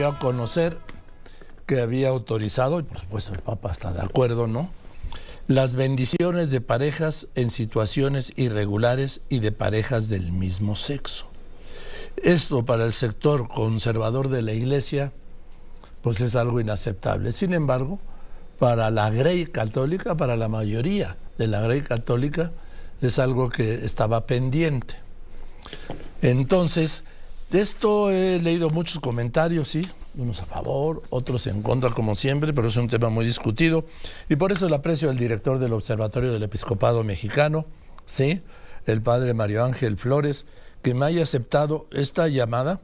dio a conocer que había autorizado, y por supuesto el Papa está de acuerdo, ¿no?, las bendiciones de parejas en situaciones irregulares y de parejas del mismo sexo. Esto para el sector conservador de la Iglesia pues es algo inaceptable. Sin embargo, para la Grey católica, para la mayoría de la Grey católica, es algo que estaba pendiente. Entonces, de esto he leído muchos comentarios, sí, unos a favor, otros en contra, como siempre, pero es un tema muy discutido, y por eso el aprecio del director del Observatorio del Episcopado Mexicano, sí, el padre Mario Ángel Flores, que me haya aceptado esta llamada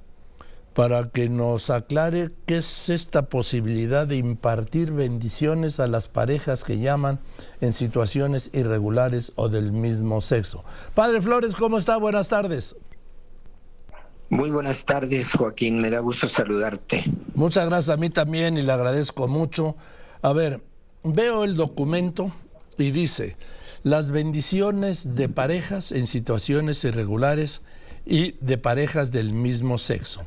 para que nos aclare qué es esta posibilidad de impartir bendiciones a las parejas que llaman en situaciones irregulares o del mismo sexo. Padre Flores, ¿cómo está? Buenas tardes. Muy buenas tardes, Joaquín, me da gusto saludarte. Muchas gracias, a mí también, y le agradezco mucho. A ver, veo el documento y dice: las bendiciones de parejas en situaciones irregulares y de parejas del mismo sexo.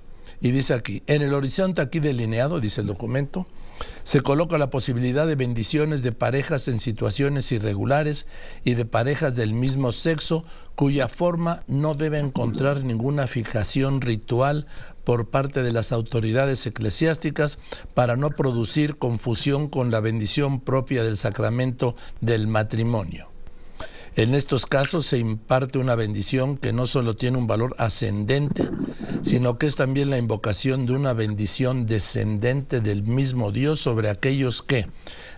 Y dice aquí, en el horizonte aquí delineado, dice el documento, se coloca la posibilidad de bendiciones de parejas en situaciones irregulares y de parejas del mismo sexo cuya forma no debe encontrar ninguna fijación ritual por parte de las autoridades eclesiásticas para no producir confusión con la bendición propia del sacramento del matrimonio. En estos casos se imparte una bendición que no solo tiene un valor ascendente, sino que es también la invocación de una bendición descendente del mismo Dios sobre aquellos que,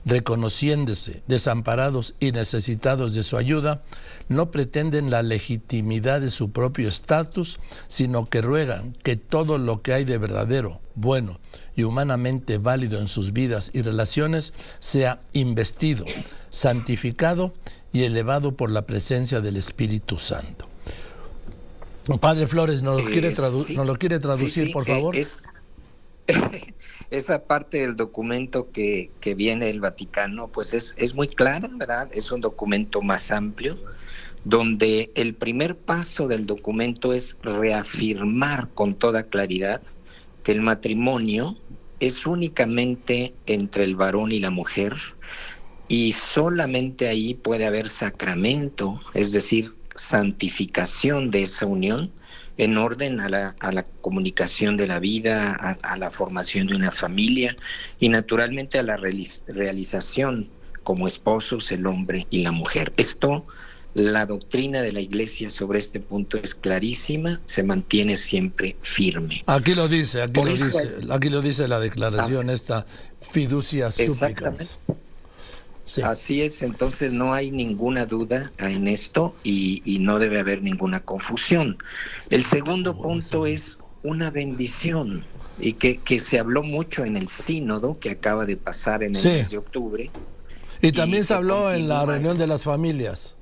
reconociéndose desamparados y necesitados de su ayuda, no pretenden la legitimidad de su propio estatus, sino que ruegan que todo lo que hay de verdadero, bueno y humanamente válido en sus vidas y relaciones sea investido, santificado y elevado por la presencia del Espíritu Santo. Padre Flores, ¿nos lo quiere traducir, por favor? Esa parte del documento que viene del Vaticano, pues es muy clara, ¿verdad? Es un documento más amplio, donde el primer paso del documento es reafirmar con toda claridad que el matrimonio es únicamente entre el varón y la mujer, y solamente ahí puede haber sacramento, es decir, santificación de esa unión en orden a la comunicación de la vida, a la formación de una familia y naturalmente a la realización como esposos, el hombre y la mujer. La doctrina de la Iglesia sobre este punto es clarísima, se mantiene siempre firme. Aquí lo dice la declaración, esta fiducia supplicans. Sí. Así es, entonces no hay ninguna duda en esto y no debe haber ninguna confusión. El segundo punto es una bendición y que se habló mucho en el sínodo que acaba de pasar en el mes de octubre. Y también se habló en la reunión de las familias.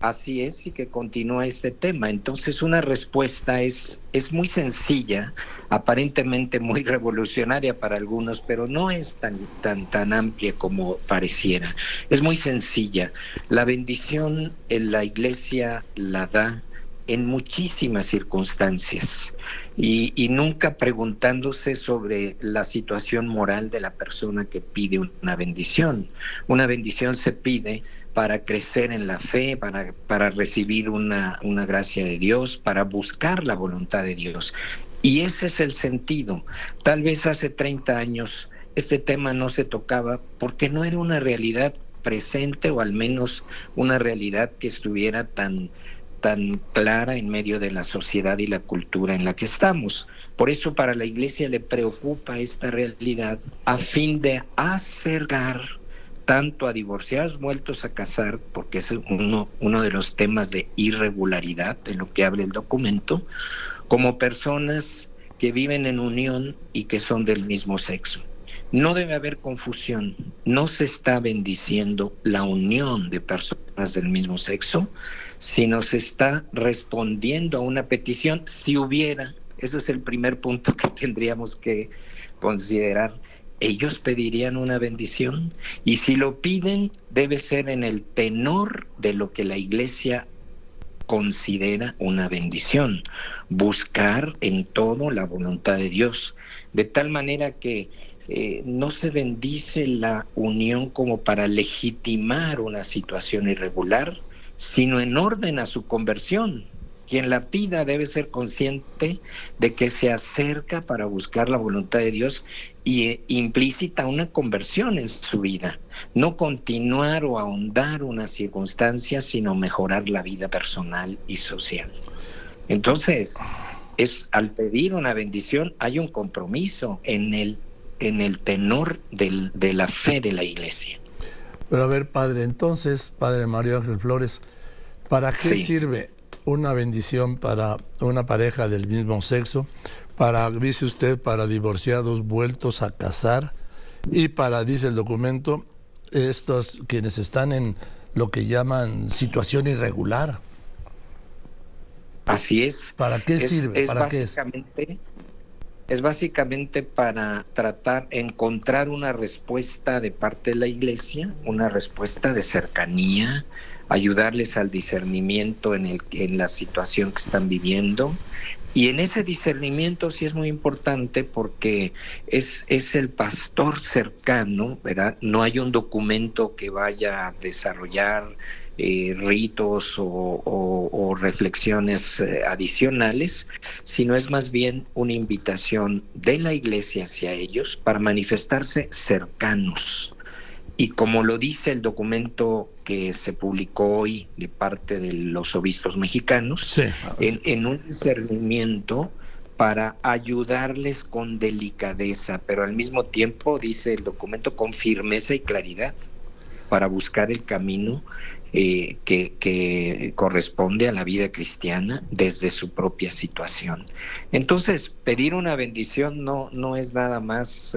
Así es, y que continúa este tema. Entonces una respuesta es muy sencilla, aparentemente muy revolucionaria para algunos, pero no es tan amplia como pareciera. Es muy sencilla. La bendición en la Iglesia la da en muchísimas circunstancias y nunca preguntándose sobre la situación moral de la persona que pide una bendición. Una bendición se pide para crecer en la fe, para recibir una gracia de Dios, para buscar la voluntad de Dios. Y ese es el sentido. Tal vez hace 30 años este tema no se tocaba porque no era una realidad presente, o al menos una realidad que estuviera tan clara en medio de la sociedad y la cultura en la que estamos. Por eso para la Iglesia le preocupa esta realidad a fin de acercar tanto a divorciados vueltos a casar, porque es uno de los temas de irregularidad de lo que habla el documento, como personas que viven en unión y que son del mismo sexo. No debe haber confusión, no se está bendiciendo la unión de personas del mismo sexo, sino se está respondiendo a una petición, si hubiera. Ese es el primer punto que tendríamos que considerar. Ellos pedirían una bendición, y si lo piden debe ser en el tenor de lo que la Iglesia considera una bendición. Buscar en todo la voluntad de Dios, de tal manera que no se bendice la unión como para legitimar una situación irregular, sino en orden a su conversión. Quien la pida debe ser consciente de que se acerca para buscar la voluntad de Dios y implícita una conversión en su vida. No continuar o ahondar una circunstancia, sino mejorar la vida personal y social. Entonces, al pedir una bendición hay un compromiso en el tenor de la fe de la Iglesia. Pero a ver, padre, entonces, padre Mario Ángel Flores, ¿para qué sirve una bendición para una pareja del mismo sexo? Dice usted, para divorciados vueltos a casar, y para, dice el documento, estos quienes están en lo que llaman situación irregular. Así es. ¿Para qué sirve? Es básicamente para encontrar una respuesta de parte de la Iglesia, una respuesta de cercanía, ayudarles al discernimiento en la situación que están viviendo. Y en ese discernimiento sí es muy importante porque es el pastor cercano, ¿verdad? No hay un documento que vaya a desarrollar ritos o reflexiones adicionales, sino es más bien una invitación de la Iglesia hacia ellos para manifestarse cercanos. Y como lo dice el documento que se publicó hoy de parte de los obispos mexicanos, en un discernimiento para ayudarles con delicadeza, pero al mismo tiempo, dice el documento, con firmeza y claridad, para buscar el camino que corresponde a la vida cristiana desde su propia situación. Entonces, pedir una bendición no es nada más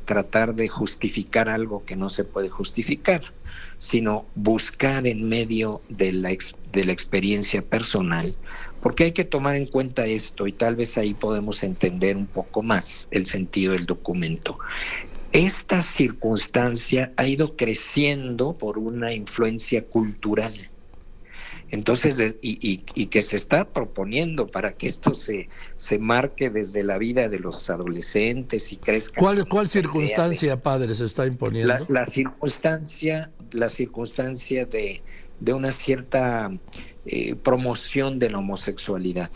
tratar de justificar algo que no se puede justificar, sino buscar en medio de la experiencia personal, porque hay que tomar en cuenta esto, y tal vez ahí podemos entender un poco más el sentido del documento. Esta circunstancia ha ido creciendo por una influencia cultural. Entonces, y que se está proponiendo para que esto se marque desde la vida de los adolescentes y crezca. ¿Cuál circunstancia, padre, se está imponiendo? La circunstancia de una cierta promoción de la homosexualidad.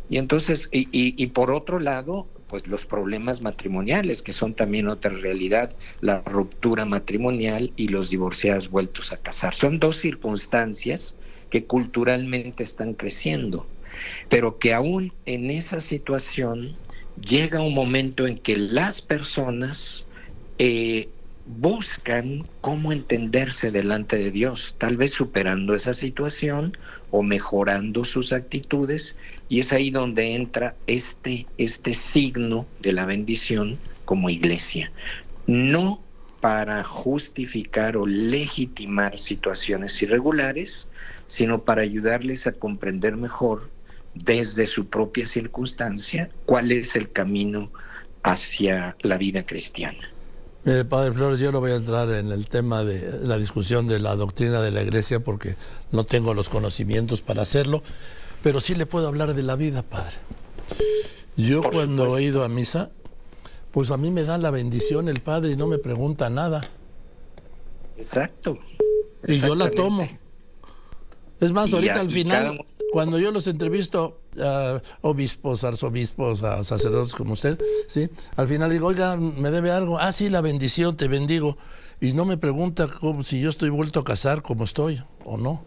Y entonces, y por otro lado, pues los problemas matrimoniales, que son también otra realidad, la ruptura matrimonial y los divorciados vueltos a casar. Son dos circunstancias que culturalmente están creciendo, pero que aún en esa situación llega un momento en que las personas buscan cómo entenderse delante de Dios, tal vez superando esa situación o mejorando sus actitudes, y es ahí donde entra este signo de la bendición como iglesia, no para justificar o legitimar situaciones irregulares, sino para ayudarles a comprender mejor desde su propia circunstancia cuál es el camino hacia la vida cristiana. Padre Flores, yo no voy a entrar en el tema de la discusión de la doctrina de la Iglesia porque no tengo los conocimientos para hacerlo, pero sí le puedo hablar de la vida, padre. Yo cuando he ido a misa, pues a mí me da la bendición el padre y no me pregunta nada. Exacto. Y yo la tomo. Es más, ahorita al final, cuando yo los entrevisto a obispos, arzobispos, a sacerdotes como usted, ¿sí? Al final digo, oiga, ¿me debe algo? Ah, sí, la bendición, te bendigo. Y no me pregunta si yo estoy vuelto a casar, como estoy o no.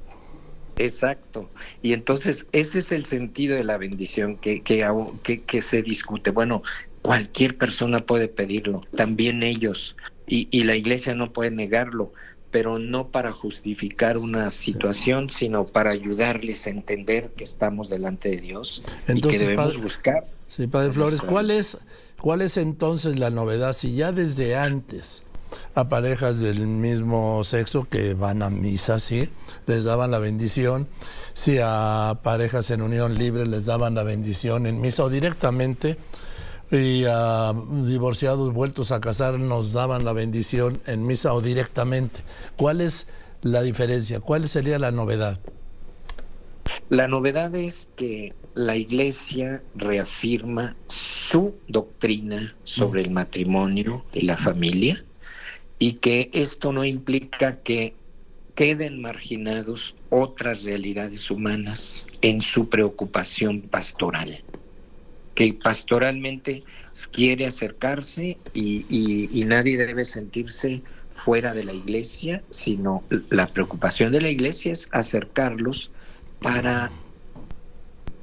Exacto. Y entonces ese es el sentido de la bendición que se discute. Bueno, cualquier persona puede pedirlo, también ellos, y la Iglesia no puede negarlo, pero no para justificar una situación, sino para ayudarles a entender que estamos delante de Dios. Entonces, y que debemos buscar. Sí, padre Flores, ¿cuál es entonces la novedad? Si ya desde antes a parejas del mismo sexo que van a misa, sí, les daban la bendición, si a parejas en unión libre les daban la bendición en misa o directamente, y a divorciados vueltos a casar nos daban la bendición en misa o directamente. ¿Cuál es la diferencia? ¿Cuál sería la novedad? La novedad es que la Iglesia reafirma su doctrina sobre el matrimonio y la familia, y que esto no implica que queden marginados otras realidades humanas en su preocupación pastoral, que pastoralmente quiere acercarse y nadie debe sentirse fuera de la Iglesia, sino la preocupación de la Iglesia es acercarlos para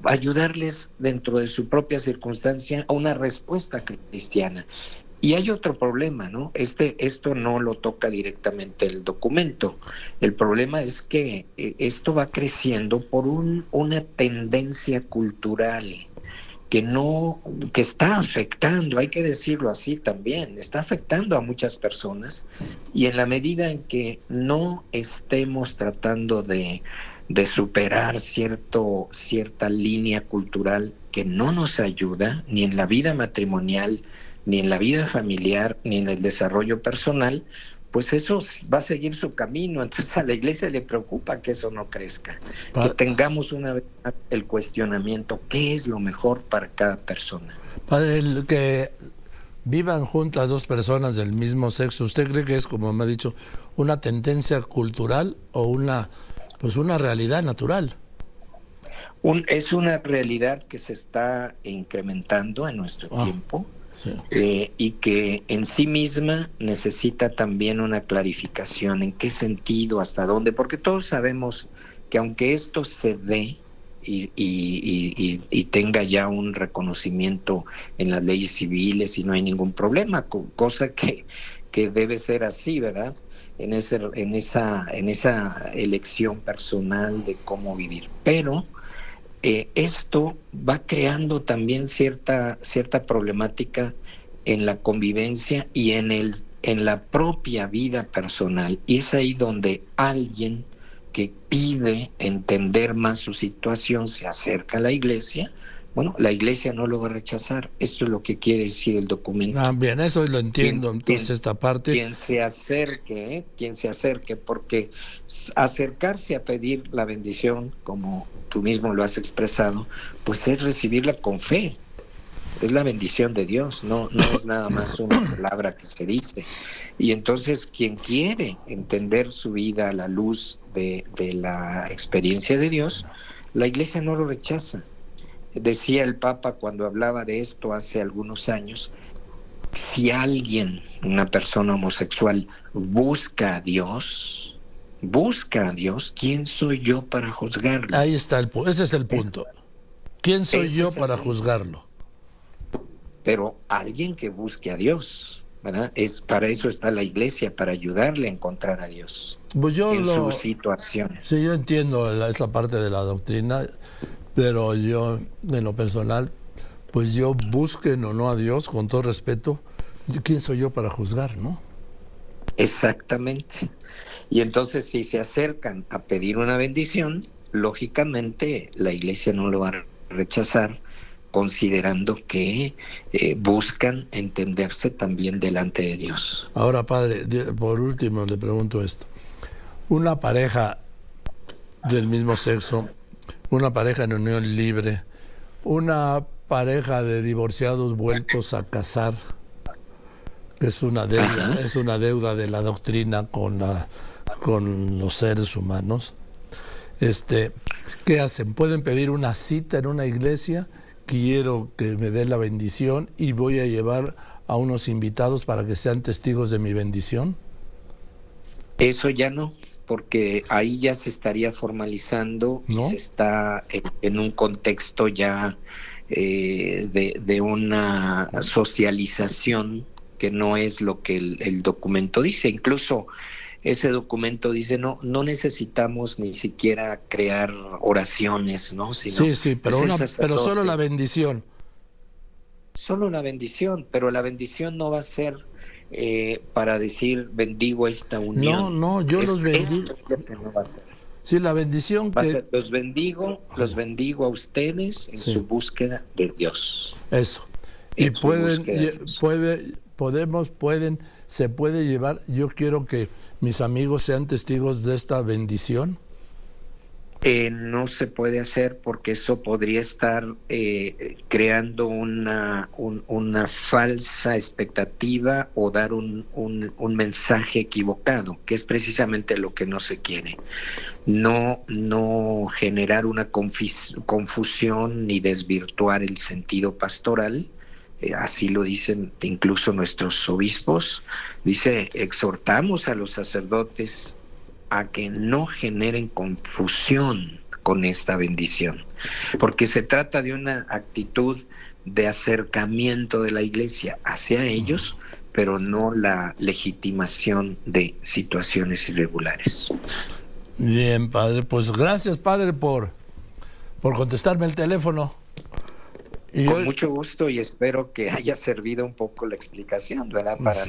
ayudarles dentro de su propia circunstancia a una respuesta cristiana. Y hay otro problema, ¿no? Esto no lo toca directamente el documento. El problema es que esto va creciendo por una tendencia cultural que está afectando, hay que decirlo así también, está afectando a muchas personas, y en la medida en que no estemos tratando de superar cierta línea cultural que no nos ayuda ni en la vida matrimonial, ni en la vida familiar, ni en el desarrollo personal, pues eso va a seguir su camino. Entonces a la Iglesia le preocupa que eso no crezca, que tengamos una vez más el cuestionamiento, ¿qué es lo mejor para cada persona? Padre, el que vivan juntas dos personas del mismo sexo, ¿usted cree que es, como me ha dicho, una tendencia cultural o una realidad natural? Es una realidad que se está incrementando en nuestro tiempo. Sí. Y que en sí misma necesita también una clarificación, en qué sentido, hasta dónde, porque todos sabemos que aunque esto se dé y tenga ya un reconocimiento en las leyes civiles y no hay ningún problema, cosa que debe ser así, ¿verdad? En esa elección personal de cómo vivir, pero esto va creando también cierta problemática en la convivencia y en la propia vida personal, y es ahí donde alguien que pide entender más su situación se acerca a la Iglesia. Bueno, la Iglesia no lo va a rechazar. Esto es lo que quiere decir el documento. Bien, eso lo entiendo. Entonces esta parte... Quien se acerque, porque acercarse a pedir la bendición, como tú mismo lo has expresado, pues es recibirla con fe. Es la bendición de Dios, no es nada más una palabra que se dice. Y entonces quien quiere entender su vida a la luz de la experiencia de Dios, la Iglesia no lo rechaza. Decía el Papa cuando hablaba de esto hace algunos años, si alguien, una persona homosexual, busca a Dios, ¿quién soy yo para juzgarlo? Ahí está, ese es el punto. ¿Quién soy yo para juzgarlo? Pero alguien que busque a Dios, ¿verdad? Para eso está la Iglesia, para ayudarle a encontrar a Dios su situación. Sí, yo entiendo esta parte de la doctrina, pero yo, en lo personal, pues yo busquen o no a Dios, con todo respeto, ¿quién soy yo para juzgar, no? Exactamente. Y entonces, si se acercan a pedir una bendición, lógicamente la Iglesia no lo va a rechazar, considerando que buscan entenderse también delante de Dios. Ahora, padre, por último le pregunto esto. Una pareja del mismo sexo, una pareja en unión libre, una pareja de divorciados vueltos a casar, que es una deuda de la doctrina con los seres humanos. ¿Qué hacen? ¿Pueden pedir una cita en una iglesia? Quiero que me dé la bendición y voy a llevar a unos invitados para que sean testigos de mi bendición. Eso ya no, porque ahí ya se estaría formalizando, ¿no? Y se está en un contexto ya de una socialización que no es lo que el documento dice. Incluso ese documento dice no necesitamos ni siquiera crear oraciones, ¿no? Sino, sí, pero solo la bendición. Solo la bendición, pero la bendición no va a ser para decir bendigo esta unión. No, yo los bendigo. Es lo que no va a ser. Sí, la bendición va a ser, los bendigo a ustedes en su búsqueda de Dios. Eso. Y se puede llevar, yo quiero que mis amigos sean testigos de esta bendición. No se puede hacer porque eso podría estar creando una falsa expectativa o dar un mensaje equivocado, que es precisamente lo que no se quiere. No generar una confusión ni desvirtuar el sentido pastoral. Así lo dicen incluso nuestros obispos. Dice, exhortamos a los sacerdotes a que no generen confusión con esta bendición, porque se trata de una actitud de acercamiento de la Iglesia hacia ellos, pero no la legitimación de situaciones irregulares. Bien, padre, pues gracias, padre, por contestarme el teléfono. Y con mucho gusto, y espero que haya servido un poco la explicación, ¿verdad? Para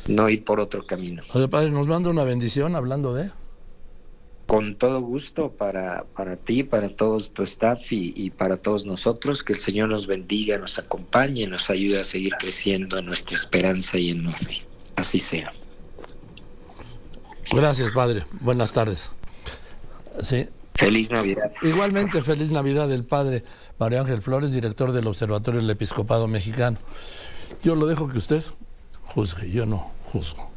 no ir por otro camino. Oye, padre, ¿nos manda una bendición hablando de? Con todo gusto para ti, para todo tu staff y para todos nosotros. Que el Señor nos bendiga, nos acompañe, nos ayude a seguir creciendo en nuestra esperanza y en nuestra fe. Así sea. Gracias, padre. Buenas tardes. Sí. Feliz Navidad. Igualmente, feliz Navidad del padre Mario Ángel Flores, director del Observatorio del Episcopado Mexicano. Yo lo dejo que usted juzgue, yo no juzgo.